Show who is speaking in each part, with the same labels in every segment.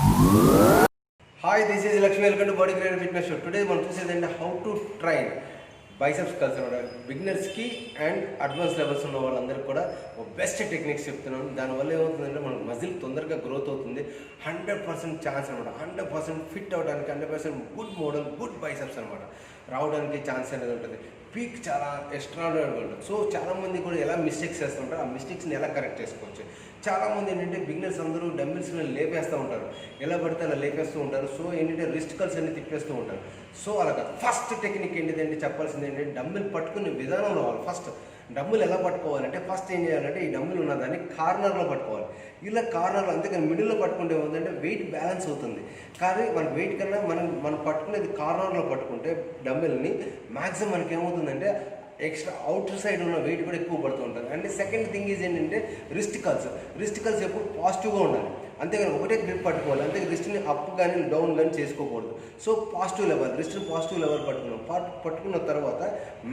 Speaker 1: Hi, this is Lakshmi. Welcome to BODYGranite Fitness Show. Today, we will see how to train biceps curls. Beginners ki and advanced levels ఉన్న వాళ్ళందరూ కూడా best techniques చెప్తున్నాను. దానివల్ల ఏమవుతుందంటే మన muscle తొందరగా growth అవుతుంది. 100% ఛాన్స్ అనమాట. 100% ఫిట్ అవడానికి 100% గుడ్ మోడల్ గుడ్ బైసెప్స్ అనమాట రావడానికి ఛాన్స్ అనేది ఉంటుంది. పీక్ చాలా ఎక్స్ట్రాడినరీగా ఉంటుంది. సో చాలామంది కూడా ఎలా మిస్టేక్స్ చేస్తుంటారు, ఆ మిస్టేక్స్ని ఎలా కరెక్ట్ చేసుకోవచ్చు. చాలామంది ఏంటంటే బిగినర్స్ అందరూ డంబిల్స్ని లేపేస్తూ ఉంటారు, ఎలా పడితే అలా లేపేస్తూ ఉంటారు. సో ఏంటంటే రిస్ట్ కర్ల్స్ అన్ని తిప్పేస్తూ ఉంటారు. సో అలాగా ఫస్ట్ టెక్నిక్ ఏంటిదంటే చెప్పాల్సింది ఏంటంటే డంబిల్ పట్టుకునే విధానం రావాలి. ఫస్ట్ డంబుల్ ఎలా పట్టుకోవాలంటే ఫస్ట్ ఏం చేయాలంటే ఈ డంబుల్ ఉన్నదాన్ని కార్నర్లో పట్టుకోవాలి. ఇలా కార్నర్లో, అంతేకాని మిడిల్లో పట్టుకుంటే ఏముందంటే వెయిట్ బ్యాలెన్స్ అవుతుంది. కానీ మన వెయిట్ కన్నా మనం పట్టుకునేది కార్నర్లో పట్టుకుంటే డంబుల్ని మ్యాక్సిమం మనకి ఏమవుతుందంటే ఎక్స్ట్రా అవుటర్ సైడ్ ఉన్న వెయిట్ కూడా ఎక్కువ పడుతూ ఉంటుంది. అండ్ సెకండ్ థింగ్ ఈజ్ ఏంటంటే రిస్ట్ కర్ల్స్ ఎప్పుడు పాజిటివ్గా ఉండాలి, అంతేగాని ఒకటే గ్రిప్ పట్టుకోవాలి. అంతే రిస్ట్ని అప్ కానీ డౌన్ కానీ చేసుకోకూడదు. సో పాజిటివ్ లెవెల్, రిస్ట్ని పాజిటివ్ లెవెల్ పట్టుకున్న తర్వాత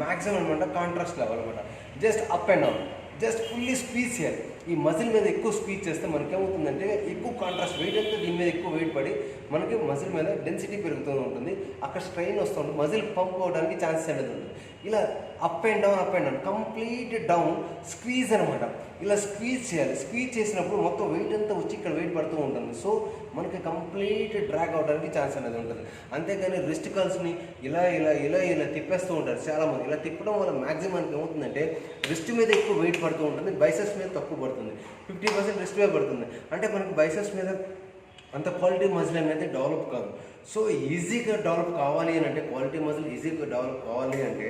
Speaker 1: మ్యాక్సిమం అనమాట కాంట్రాస్ట్ లెవెల్ అనమాట. Just up and down, just fully squeeze చేయాలి. ఈ మజిల్ మీద ఎక్కువ స్క్వీజ్ చేస్తే మనకేమవుతుందంటే ఎక్కువ కాంట్రాస్ట్ వెయిట్ అయితే దీని మీద ఎక్కువ వెయిట్ పడి మనకి మజిల్ మీద డెన్సిటీ పెరుగుతూ ఉంటుంది, అక్కడ స్ట్రెయిన్ వస్తూ ఉంటుంది, మజిల్ పంప్ అవడానికి ఛాన్సెస్ అనేది ఉంటుంది. ఇలా up and down complete down squeeze అనమాట. ఇలా స్క్వీజ్ చేయాలి. స్క్వీజ్ చేసినప్పుడు మొత్తం వెయిట్ అంతా వచ్చి ఇక్కడ వెయిట్ పడుతూ ఉంటుంది. సో మనకి కంప్లీట్ డ్రాగ్ అవడానికి ఛాన్స్ అనేది ఉంటుంది. అంతేగాని రిస్ట్ కర్ల్స్ని ఇలా ఇలా ఇలా ఇలా తిప్పేస్తూ ఉంటారు చాలామంది. ఇలా తిప్పడం వల్ల మ్యాక్సిమం మనకి ఏమవుతుందంటే రిస్ట్ మీద ఎక్కువ వెయిట్ పడుతూ ఉంటుంది, బైసెప్స్ మీద తక్కువ పడుతుంది. 50% రిస్ట్ మీద పడుతుంది. అంటే మనకి బైసెప్స్ మీద అంత క్వాలిటీ మజిల్ అనేది డెవలప్ కాదు. సో ఈజీగా డెవలప్ కావాలి అని అంటే, క్వాలిటీ మజిల్ ఈజీగా డెవలప్ కావాలి అంటే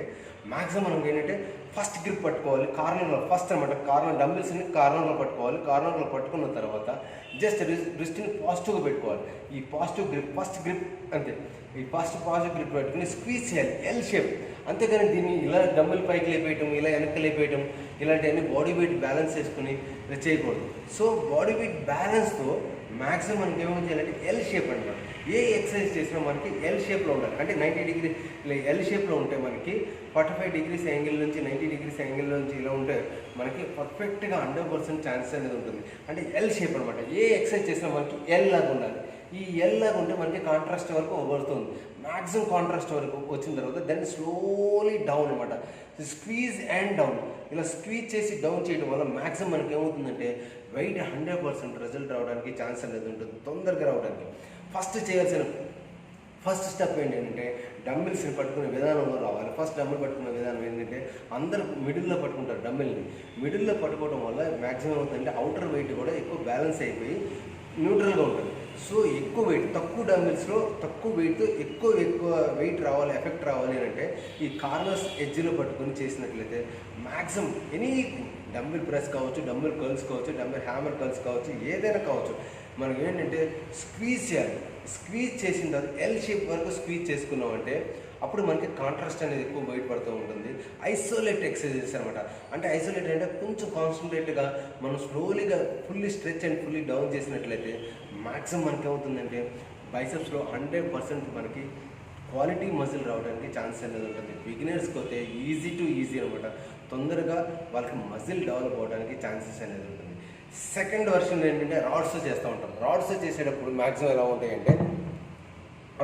Speaker 1: మ్యాక్సిమం మనం ఏంటంటే ఫస్ట్ గ్రిప్ పట్టుకోవాలి. కార్నర్లో ఫస్ట్ అనమాట, డంబిల్స్ని కార్నర్లో పట్టుకోవాలి. కార్నర్లో పట్టుకున్న తర్వాత జస్ట్ రిస్ట్ని పాజిటివ్గా పెట్టుకోవాలి. ఈ పాజిటివ్ గ్రిప్, ఫస్ట్ గ్రిప్ అంతే. ఈ పాజిటివ్ గ్రిప్ పెట్టుకుని స్క్వీజ్ చేయాలి ఎల్ షేప్. అంతేగాని దీన్ని ఇలా డంబిల్ పైకి లేపేయటం, ఇలా వెనక్కి లేపేయటం, ఇలాంటివన్నీ బాడీ వెయిట్ బ్యాలెన్స్ చేసుకుని చేయకూడదు. సో బాడీ వెయిట్ బ్యాలెన్స్తో మ్యాక్సిమం మనకి ఏమేమి చేయాలంటే ఎల్ షేప్ అనమాట. ఏ ఎక్సర్సైజ్ చేసినా మనకి ఎల్ షేప్లో ఉండాలి. అంటే 90 డిగ్రీ ఇలా ఎల్ షేప్లో ఉంటే మనకి 45 డిగ్రీస్ యాంగిల్ నుంచి 90 డిగ్రీస్ యాంగిల్ నుంచి ఇలా ఉంటే మనకి పర్ఫెక్ట్గా 100% ఛాన్సెస్ అనేది ఉంటుంది. అంటే ఎల్ షేప్ అనమాట. ఏ ఎక్సర్సైజ్ చేసినా మనకి ఎల్ లాగా ఉండాలి. ఈ ఎల్ లాగా ఉంటే మనకి కాంట్రాస్ట్ వరకు వస్తుంది. మ్యాక్సిమం కాంట్రాస్ట్ వరకు వచ్చిన తర్వాత దెన్ స్లోలీ డౌన్ అనమాట. స్క్వీజ్ అండ్ డౌన్, ఇలా స్క్వీజ్ చేసి డౌన్ చేయడం వల్ల మ్యాక్సిమం మనకి ఏమవుతుందంటే వెయిట్ 100% రిజల్ట్ రావడానికి ఛాన్స్ అనేది ఉంటుంది, తొందరగా రావడానికి. ఫస్ట్ చేయాల్సిన ఫస్ట్ స్టెప్ ఏంటంటే డంబిల్స్ని పట్టుకునే విధానంలో రావాలి. ఫస్ట్ డంబిల్ పట్టుకునే విధానం ఏంటంటే అందరూ మిడిల్లో పట్టుకుంటారు. డంబిల్ని మిడిల్లో పట్టుకోవడం వల్ల మ్యాక్సిమం అవుతుందంటే అవుటర్ వెయిట్ కూడా ఎక్కువ బ్యాలెన్స్ అయిపోయి న్యూట్రల్గా ఉంటుంది. సో ఎక్కువ వెయిట్ తక్కువ డంబిల్స్లో తక్కువ వెయిట్ ఎక్కువ వెయిట్ రావాలి, ఎఫెక్ట్ రావాలి అని అంటే ఈ కార్నర్స్ ఎడ్జ్లో పట్టుకొని చేసినట్లయితే మ్యాక్సిమం ఎనీ డంబిల్ ప్రెస్ కావచ్చు, డంబిల్ కర్ల్స్ కావచ్చు, డంబిల్ హ్యామర్ కర్ల్స్ కావచ్చు, ఏదైనా కావచ్చు, మనం ఏంటంటే స్క్వీజ్ చేయాలి. స్క్వీజ్ చేసిన తర్వాత ఎల్ షేప్ వరకు స్క్వీజ్ చేసుకున్నామంటే అప్పుడు మనకి కాంట్రాస్ట్ అనేది ఎక్కువ వెయిట్ పడుతూ ఉంటుంది. ఐసోలేట్ ఎక్సర్సైజెస్ అనమాట. అంటే ఐసోలేట్ అంటే కొంచెం కాన్సన్ట్రేట్గా మనం స్లోలీగా fully stretch and fully down చేసినట్లయితే మ్యాక్సిమం మనకి ఏమవుతుందంటే బైసెప్స్లో 100% మనకి క్వాలిటీ మజిల్ రావడానికి ఛాన్స్ అనేది ఉంటుంది. బిగినర్స్కి అయితే ఈజీ అనమాట. తొందరగా వాళ్ళకి మజిల్ డెవలప్ అవడానికి ఛాన్సెస్ అనేది ఉంటుంది. సెకండ్ వర్షన్ ఏంటంటే రాడ్స్తో చేస్తూ ఉంటాం. రాడ్స్తో చేసేటప్పుడు మ్యాక్సిమం ఎలా ఉంటాయంటే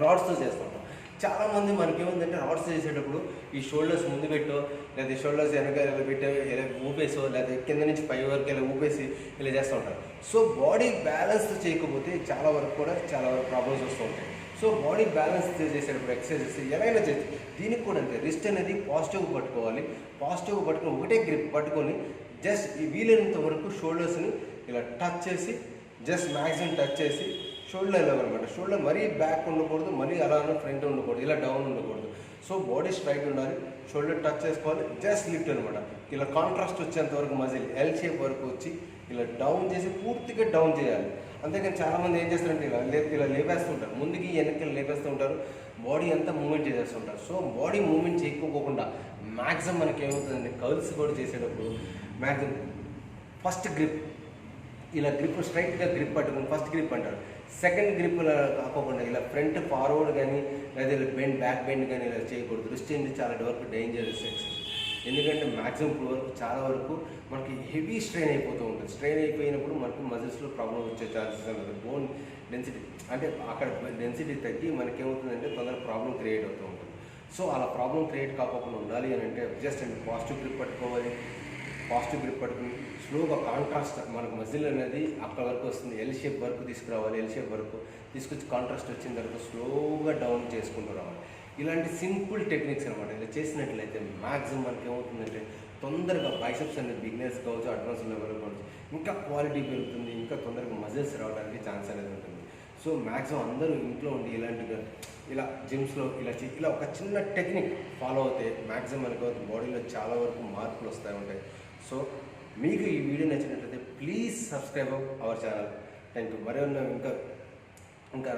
Speaker 1: రాడ్స్తో చేస్తూ ఉంటాం. చాలామంది మనకి ఏముందంటే రాడ్స్ చేసేటప్పుడు ఈ షోల్డర్స్ ముందు పెట్టో, లేదా షోల్డర్స్ వెనక ఇలా పెట్టో, ఇలా ఊపేసో, లేదా కింద నుంచి పై వరకు ఇలా ఊపేసి ఇలా చేస్తూ ఉంటారు. సో బాడీ బ్యాలెన్స్ చేయకపోతే చాలా వరకు ప్రాబ్లమ్స్ వస్తూ ఉంటాయి. సో బాడీ బ్యాలెన్స్ చేసేటప్పుడు ఎక్సర్సైజెస్ ఎలాగైనా చేసి దీనికి కూడా అంతే. రిస్ట్ అనేది పాజిటివ్గా పట్టుకోవాలి. పాజిటివ్గా పట్టుకొని ఒకటే గ్రిప్ పట్టుకొని జస్ట్ ఈ వీలైనంత వరకు షోల్డర్స్ని ఇలా టచ్ చేసి జస్ట్ మ్యాక్సిమం టచ్ చేసి షోల్డర్ లెవెల్ అనమాట. షోల్డర్ మరీ బ్యాక్ ఉండకూడదు, మరీ అలానే ఫ్రంట్ ఉండకూడదు, ఇలా డౌన్ ఉండకూడదు. సో బాడీ స్ట్రైట్ ఉండాలి, షోల్డర్ టచ్ చేసుకోవాలి, జస్ట్ లిఫ్ట్ అనమాట. ఇలా కాంట్రాస్ట్ వచ్చేంత వరకు మజిల్ ఎల్ షేప్ వరకు వచ్చి ఇలా డౌన్ చేసి పూర్తిగా డౌన్ చేయాలి. అంతేకాని చాలామంది ఏం చేస్తారంటే ఇలా లేపేస్తుంటారు, ముందుకి వెనక్కి లేపేస్తూ ఉంటారు, బాడీ అంతా మూవ్మెంట్ చేసేస్తుంటారు. సో బాడీ మూవ్మెంట్ చేయకపోకుండా మ్యాక్సిమం మనకి ఏమవుతుందంటే కర్ల్స్ కూడా చేసేటప్పుడు మ్యాక్సిమం ఫస్ట్ గ్రిప్ ఇలా గ్రిప్ స్ట్రైట్గా గ్రిప్ పట్టుకుని ఫస్ట్ గ్రిప్ అంటారు. సెకండ్ గ్రిప్ ఇలా కాకుండా ఇలా ఫ్రంట్ ఫార్వర్డ్ కానీ లేదా ఇలా బ్యాక్ బెండ్ కానీ ఇలా చేయకూడదు. రిస్ట్ అనేది చాలా వరకు డేంజరస్ ఎక్సర్సైజ్. ఎందుకంటే మ్యాక్సిమం ఇప్పుడు వరకు చాలా వరకు మనకి హెవీ స్ట్రెయిన్ అయిపోతూ ఉంటుంది. స్ట్రెయిన్ అయిపోయినప్పుడు మనకి మజిల్స్లో ప్రాబ్లం వచ్చే ఛాన్సెస్ అనేది, బోన్ డెన్సిటీ అంటే అక్కడ డెన్సిటీ తగ్గి మనకేమవుతుందంటే తొందరగా ప్రాబ్లం క్రియేట్ అవుతూ ఉంటుంది. సో అలా ప్రాబ్లం క్రియేట్ కాకుండా ఉండాలి అని అంటే జస్ట్ అండ్ పాజిటివ్ గ్రిప్ పట్టుకోవాలి. పాజిటివ్ గ్రిప్ పట్టుకుని స్లోగా కాంట్రాస్ట్ మనకు మజిల్ అనేది అక్కడ వరకు వస్తుంది, ఎల్ షేప్ వరకు తీసుకురావాలి. ఎల్ షేప్ వరకు తీసుకొచ్చి కాంట్రాస్ట్ వచ్చిన తర్వాత స్లోగా డౌన్ చేసుకుంటూ రావాలి. ఇలాంటి సింపుల్ టెక్నిక్స్ అనమాట. ఇలా చేసినట్లయితే మ్యాక్సిమం మనకి ఏమవుతుందంటే తొందరగా బైసెప్స్ అనేది బిగినర్స్ కావచ్చు, అడ్వాన్స్ లెవెల్ కావచ్చు, ఇంకా క్వాలిటీ పెరుగుతుంది, ఇంకా తొందరగా మజిల్స్ రావడానికి ఛాన్స్ అనేది ఉంటుంది. సో మ్యాక్సిమం అందరూ ఇంట్లో ఉండి ఇలాంటిగా ఇలా జిమ్స్లో ఇలా ఒక చిన్న టెక్నిక్ ఫాలో అవుతే మ్యాక్సిమం మనకు బాడీలో చాలా వరకు మార్పులు వస్తూ ఉంటాయి. సో మీకు ఈ వీడియో నచ్చినట్లయితే please subscribe our channel. Thank you. మరి ఇంకా